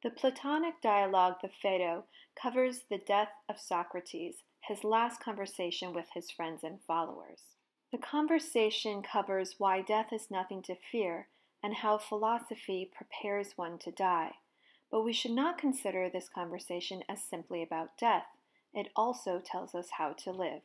The Platonic dialogue, the Phaedo, covers the death of Socrates, his last conversation with his friends and followers. The conversation covers why death is nothing to fear and how philosophy prepares one to die. But we should not consider this conversation as simply about death. It also tells us how to live.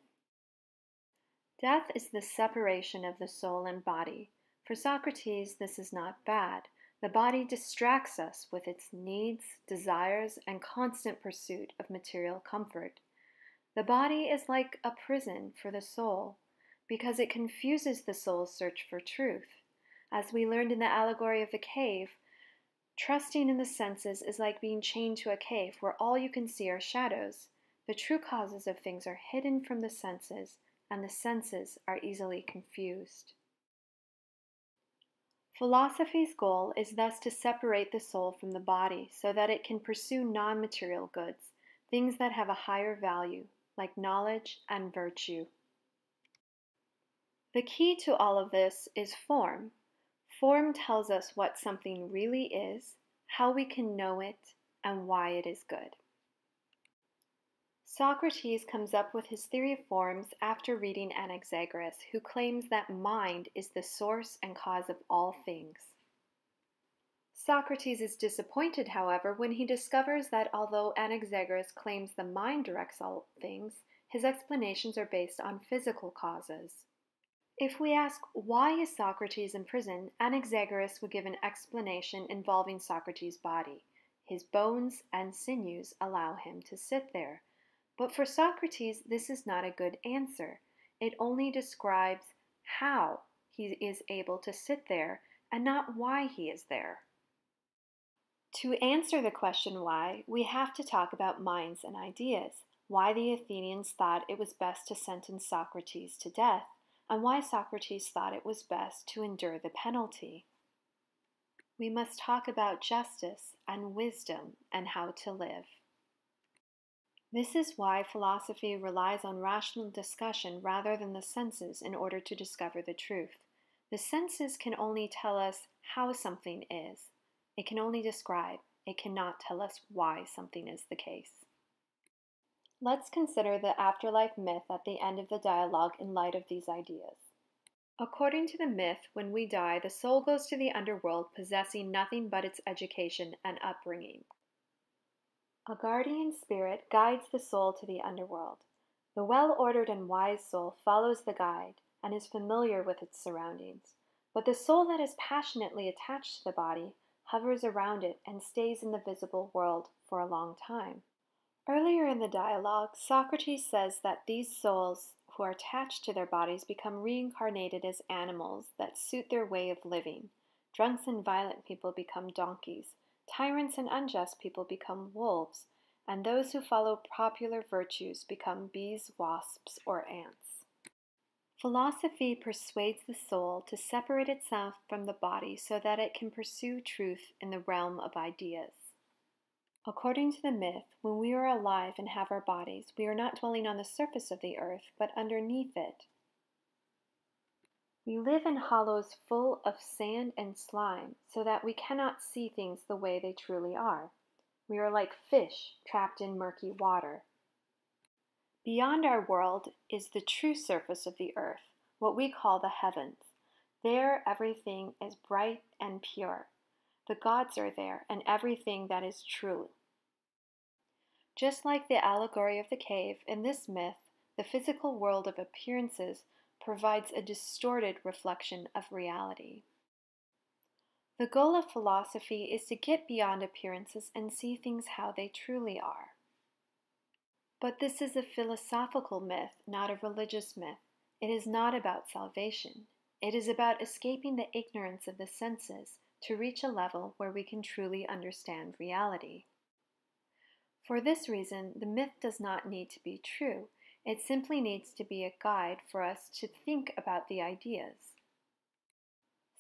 Death is the separation of the soul and body. For Socrates, this is not bad. The body distracts us with its needs, desires, and constant pursuit of material comfort. The body is like a prison for the soul, because it confuses the soul's search for truth. As we learned in the allegory of the cave, trusting in the senses is like being chained to a cave where all you can see are shadows. The true causes of things are hidden from the senses, and the senses are easily confused. Philosophy's goal is thus to separate the soul from the body so that it can pursue non-material goods, things that have a higher value, like knowledge and virtue. The key to all of this is form. Form tells us what something really is, how we can know it, and why it is good. Socrates comes up with his theory of forms after reading Anaxagoras, who claims that mind is the source and cause of all things. Socrates is disappointed, however, when he discovers that although Anaxagoras claims the mind directs all things, his explanations are based on physical causes. If we ask why is Socrates in prison, Anaxagoras would give an explanation involving Socrates' body. His bones and sinews allow him to sit there. But for Socrates, this is not a good answer. It only describes how he is able to sit there and not why he is there. To answer the question why, we have to talk about minds and ideas, why the Athenians thought it was best to sentence Socrates to death, and why Socrates thought it was best to endure the penalty. We must talk about justice and wisdom and how to live. This is why philosophy relies on rational discussion rather than the senses in order to discover the truth. The senses can only tell us how something is. It can only describe. It cannot tell us why something is the case. Let's consider the afterlife myth at the end of the dialogue in light of these ideas. According to the myth, when we die, the soul goes to the underworld possessing nothing but its education and upbringing. A guardian spirit guides the soul to the underworld. The well-ordered and wise soul follows the guide and is familiar with its surroundings. But the soul that is passionately attached to the body hovers around it and stays in the visible world for a long time. Earlier in the dialogue, Socrates says that these souls who are attached to their bodies become reincarnated as animals that suit their way of living. Drunks and violent people become donkeys. Tyrants and unjust people become wolves, and those who follow popular virtues become bees, wasps, or ants. Philosophy persuades the soul to separate itself from the body so that it can pursue truth in the realm of ideas. According to the myth, when we are alive and have our bodies, we are not dwelling on the surface of the earth, but underneath it. We live in hollows full of sand and slime, so that we cannot see things the way they truly are. We are like fish trapped in murky water. Beyond our world is the true surface of the earth, what we call the heavens. There everything is bright and pure. The gods are there, and everything that is true. Just like the allegory of the cave, in this myth, the physical world of appearances provides a distorted reflection of reality. The goal of philosophy is to get beyond appearances and see things how they truly are. But this is a philosophical myth, not a religious myth. It is not about salvation. It is about escaping the ignorance of the senses to reach a level where we can truly understand reality. For this reason, the myth does not need to be true. It simply needs to be a guide for us to think about the ideas.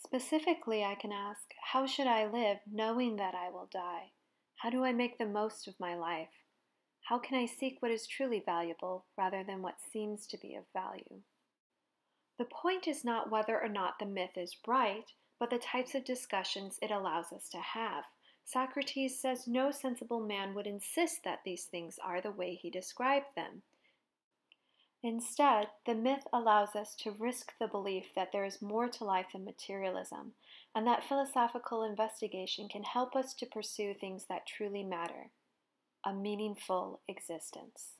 Specifically, I can ask, how should I live knowing that I will die? How do I make the most of my life? How can I seek what is truly valuable rather than what seems to be of value? The point is not whether or not the myth is right, but the types of discussions it allows us to have. Socrates says no sensible man would insist that these things are the way he described them. Instead, the myth allows us to risk the belief that there is more to life than materialism, and that philosophical investigation can help us to pursue things that truly matter, a meaningful existence.